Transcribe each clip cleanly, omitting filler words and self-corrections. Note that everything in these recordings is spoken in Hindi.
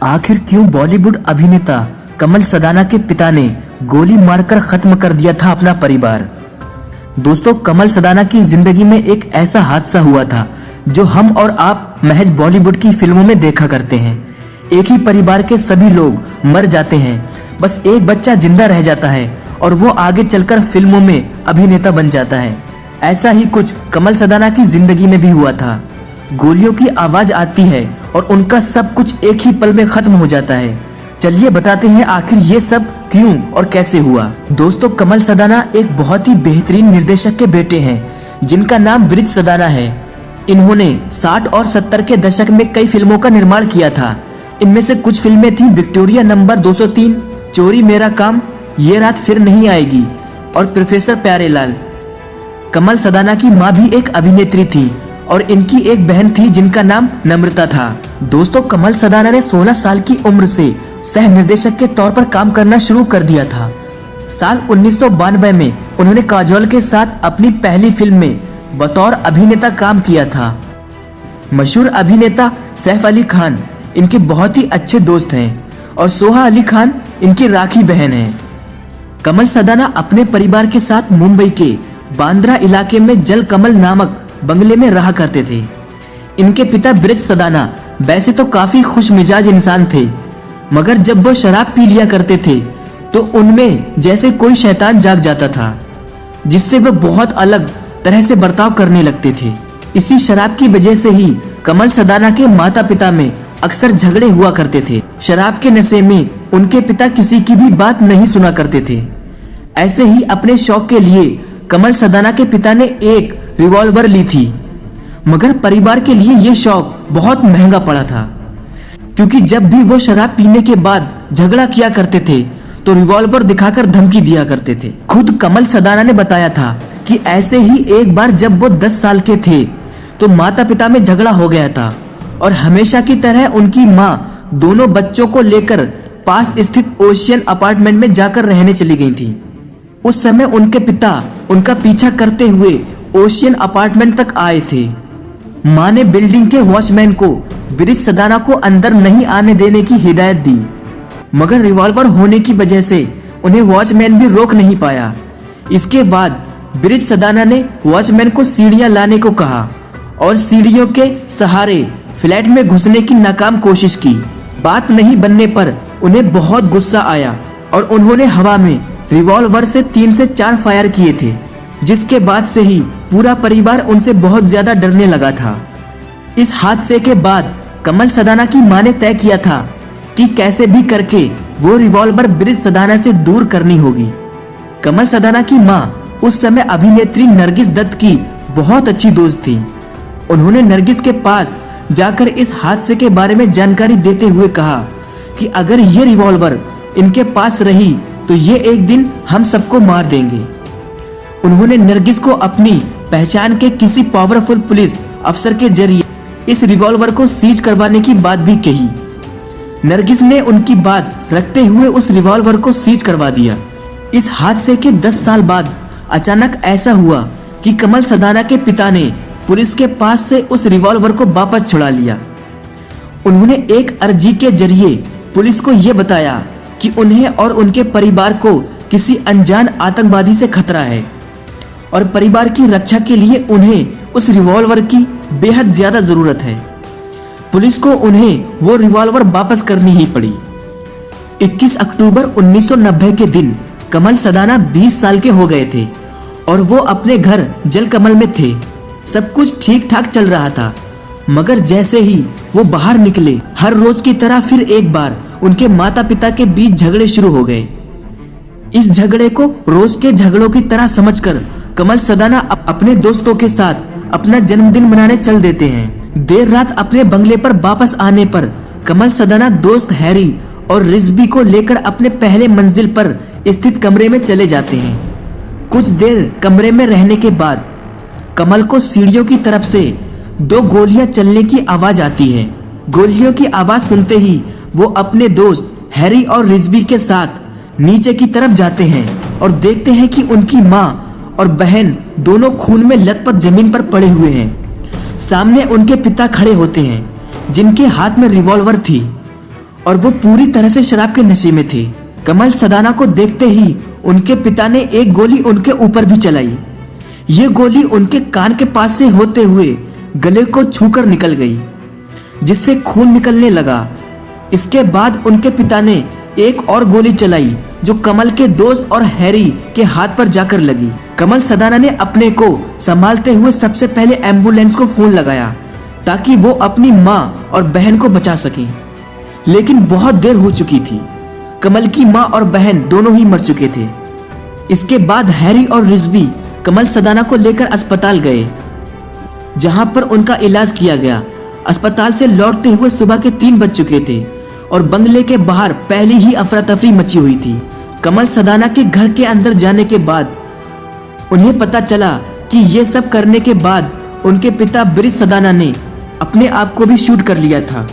आखिर क्यों बॉलीवुड अभिनेता कमल सदाना के पिता ने गोली मारकर खत्म कर दिया था अपना परिवार। दोस्तों, कमल सदाना की जिंदगी में एक ऐसा हादसा हुआ था जो हम और आप महज बॉलीवुड की फिल्मों में देखा करते हैं। एक ही परिवार के सभी लोग मर जाते हैं, बस एक बच्चा जिंदा रह जाता है और वो आगे चलकर फिल्मों में अभिनेता बन जाता है। ऐसा ही कुछ कमल सदाना की जिंदगी में भी हुआ था। गोलियों की आवाज आती है और उनका सब कुछ एक ही पल में खत्म हो जाता है। चलिए बताते हैं आखिर ये सब क्यों और कैसे हुआ। दोस्तों, कमल सदाना एक बहुत ही बेहतरीन निर्देशक के बेटे हैं जिनका नाम ब्रिज सदाना है। इन्होंने 60 और 70 के दशक में कई फिल्मों का निर्माण किया था। इनमें से कुछ फिल्में थी विक्टोरिया नंबर 203, चोरी मेरा काम, ये रात फिर नहीं आएगी और प्रोफेसर प्यारेलाल। कमल सदाना की माँ भी एक अभिनेत्री थी और इनकी एक बहन थी जिनका नाम नम्रता था। दोस्तों, कमल सदाना ने 16 साल की उम्र से सह निर्देशक के तौर पर काम करना शुरू कर दिया था। साल 1992 में उन्होंने काजोल के साथ अपनी पहली फिल्म में बतौर अभिनेता काम किया था। मशहूर अभिनेता सैफ अली खान इनके बहुत ही अच्छे दोस्त हैं और सोहा अली खान इनकी राखी बहन है। कमल सदाना अपने परिवार के साथ मुंबई के बांद्रा इलाके में जल कमल नामक बंगले में रहा करते थे। इनके पिता ब्रिज सदाना वैसे तो काफी खुश मिजाज इंसान थे, मगर जब वो शराब पी लिया करते थे तो उनमें जैसे कोई शैतान जाग जाता था, जिससे वह बहुत अलग तरह से बर्ताव करने लगते थे। इसी शराब की वजह से ही कमल सदाना के माता पिता में अक्सर झगड़े हुआ करते थे। शराब के नशे में उनके पिता किसी की भी बात नहीं सुना करते थे। ऐसे ही अपने शौक के लिए कमल सदाना के पिता ने एक रिवॉल्वर ली थी, मगर परिवार के लिए यह शौक बहुत महंगा पड़ा था, क्योंकि जब भी वो शराब पीने के बाद झगड़ा किया करते थे तो रिवॉल्वर दिखाकर धमकी दिया करते थे। खुद कमल सदाना ने बताया था कि ऐसे ही एक बार जब वो 10 साल के थे तो माता पिता में झगड़ा हो गया था और हमेशा की तरह उनकी माँ दोनों बच्चों को लेकर पास स्थित ओशियन अपार्टमेंट में जाकर रहने चली गई थी। उस समय उनके पिता उनका पीछा करते हुए ओशियन अपार्टमेंट तक आए थे। माँ ने बिल्डिंग के वॉचमैन को ब्रिज सदाना को अंदर नहीं आने देने की हिदायत दी, मगर रिवॉल्वर होने की वजह से उन्हें वॉचमैन भी रोक नहीं पाया। इसके बाद ब्रिज सदाना ने वॉचमैन को सीढ़ियां लाने को कहा और सीढ़ियों के सहारे फ्लैट में घुसने की नाकाम कोशिश की। बात नहीं बनने पर उन्हें बहुत गुस्सा आया और उन्होंने हवा में रिवॉल्वर से 3 से 4 फायर किए थे, जिसके बाद से ही पूरा परिवार उनसे बहुत ज्यादा डरने लगा था। इस हादसे के बाद कमल सदाना की मां ने तय किया था कि कैसे भी करके वो रिवॉल्वर ब्रिज सदाना से दूर करनी होगी। कमल सदाना की मां उस समय अभिनेत्री नरगिस दत्त की बहुत अच्छी दोस्त थी। उन्होंने नरगिस के पास जाकर इस हादसे के बारे में जानकारी देते हुए कहा कि अगर ये रिवॉल्वर इनके पास रही तो ये एक दिन हम सबको मार देंगे। उन्होंने नरगिस को अपनी पहचान के किसी पावरफुल पुलिस अफसर के जरिए इस रिवॉल्वर को सीज करवाने की बात भी कही। नरगिस ने उनकी बात रखते हुए उस रिवॉल्वर को सीज करवा दिया। इस हादसे के 10 साल बाद अचानक ऐसा हुआ कि कमल सदाना के पिता ने पुलिस के पास से उस रिवॉल्वर को वापस छुड़ा लिया। उन्होंने एक अर्जी के जरिए पुलिस को यह बताया कि उन्हें और उनके परिवार को किसी अनजान आतंकवादी से खतरा है और परिवार की रक्षा के लिए उन्हें उस रिवॉल्वर की बेहद ज्यादा जरूरत है। पुलिस को उन्हें वो रिवॉल्वर वापस करनी ही पड़ी। 21 अक्टूबर 1990 के दिन कमल सदाना 20 साल के हो गए थे और वो अपने घर जल कमल में थे। सब कुछ ठीक ठाक चल रहा था, मगर जैसे ही वो बाहर निकले, हर रोज की तरह फिर एक बार उनके माता पिता के बीच झगड़े शुरू हो गए। इस झगड़े को रोज के झगड़ों की तरह समझकर कमल सदाना अपने दोस्तों के साथ अपना जन्मदिन मनाने चल देते हैं। देर रात अपने बंगले पर वापस आने पर कमल सदाना दोस्त हैरी और रिजवी को लेकर अपने पहले मंजिल पर स्थित कमरे में चले जाते हैं। कुछ देर कमरे में रहने के बाद कमल को सीढ़ियों की तरफ से 2 गोलियां चलने की आवाज आती है। गोलियों की आवाज सुनते ही वो अपने दोस्त हैरी और रिजवी के साथ नीचे की तरफ जाते हैं और देखते हैं कि उनकी माँ और बहन दोनों खून में लथपथ जमीन पर पड़े हुए हैं। सामने उनके पिता खड़े होते हैं जिनके हाथ में रिवॉल्वर थी और वो पूरी तरह से शराब के नशे में थे। कमल सदाना को देखते ही उनके पिता ने एक गोली उनके ऊपर भी चलाई। ये गोली उनके कान के पास से होते हुए गले को छूकर निकल गई, जिससे खून निकलने लगा। इसके बाद उनके पिता ने एक और गोली चलाई जो कमल के दोस्त और हैरी के हाथ पर जाकर लगी। कमल सदाना ने अपने को संभालते हुए सबसे पहले एम्बुलेंस को फोन लगाया ताकि वो अपनी माँ और बहन को बचा सकें, लेकिन बहुत देर हो चुकी थी। कमल की माँ और बहन दोनों ही मर चुके थे। इसके बाद हैरी और रिजवी कमल सदाना को लेकर अस्पताल गए, जहां पर उनका इलाज किया गया। अस्पताल से लौटते हुए सुबह के 3 बज चुके थे और बंगले के बाहर पहले ही अफरा तफरी मची हुई थी। कमल सदाना के घर के अंदर जाने के बाद उन्हें पता चला कि ये सब करने के बाद उनके पिता ब्रिज सदाना ने अपने आप को भी शूट कर लिया था।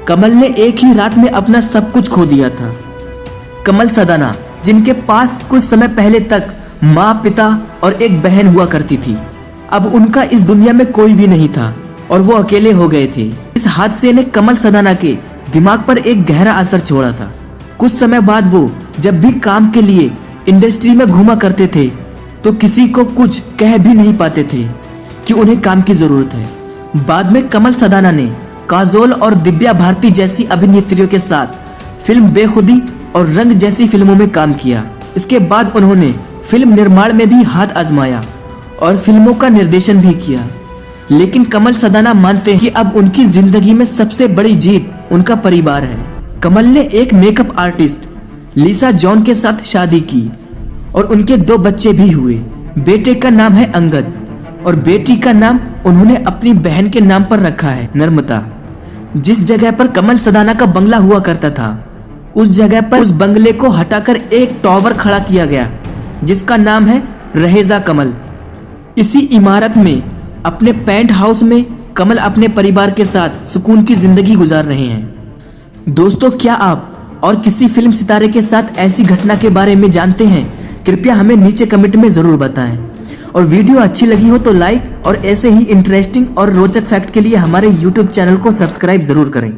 कमल ने एक ही रात में अपना सब कुछ खो दिया था। कमल सदाना, जिनके पास कुछ समय पहले तक माँ, पिता और एक बहन हुआ करती थी, अब उनका इस दुनिया में कोई भी नहीं था और वो अकेले हो गए थे। इस हादसे ने कमल सदाना के दिमाग पर एक गहरा असर छोड़ा था। कुछ समय बाद वो जब भी काम के लिए इंडस्ट्री में घूमा करते थे तो किसी को कुछ कह भी नहीं पाते थे कि उन्हें काम की जरूरत है। बाद में कमल सदाना ने काजोल और दिव्या भारती जैसी अभिनेत्रियों के साथ फिल्म बेखुदी और रंग जैसी फिल्मों में काम किया। इसके बाद उन्होंने फिल्म निर्माण में भी हाथ आजमाया और फिल्मों का निर्देशन भी किया। लेकिन कमल सदाना मानते हैं कि अब उनकी जिंदगी में सबसे बड़ी जीत उनका परिवार है। कमल ने एक मेकअप आर्टिस्ट लिसा जॉन के साथ शादी की और उनके 2 बच्चे भी हुए। बेटे का नाम है अंगद और बेटी का नाम उन्होंने अपनी बहन के नाम पर रखा है, नर्मदा। जिस जगह पर कमल सदाना का बंगला हुआ करता था, उस जगह पर उस बंगले को हटाकर एक टावर खड़ा किया गया जिसका नाम है रहेजा कमल। इसी इमारत में अपने पेंट हाउस में कमल अपने परिवार के साथ सुकून की जिंदगी गुजार रहे हैं। दोस्तों, क्या आप और किसी फिल्म सितारे के साथ ऐसी घटना के बारे में जानते हैं? कृपया हमें नीचे कमेंट में जरूर बताएं। और वीडियो अच्छी लगी हो तो लाइक और ऐसे ही इंटरेस्टिंग और रोचक फैक्ट के लिए हमारे YouTube चैनल को सब्सक्राइब जरूर करें।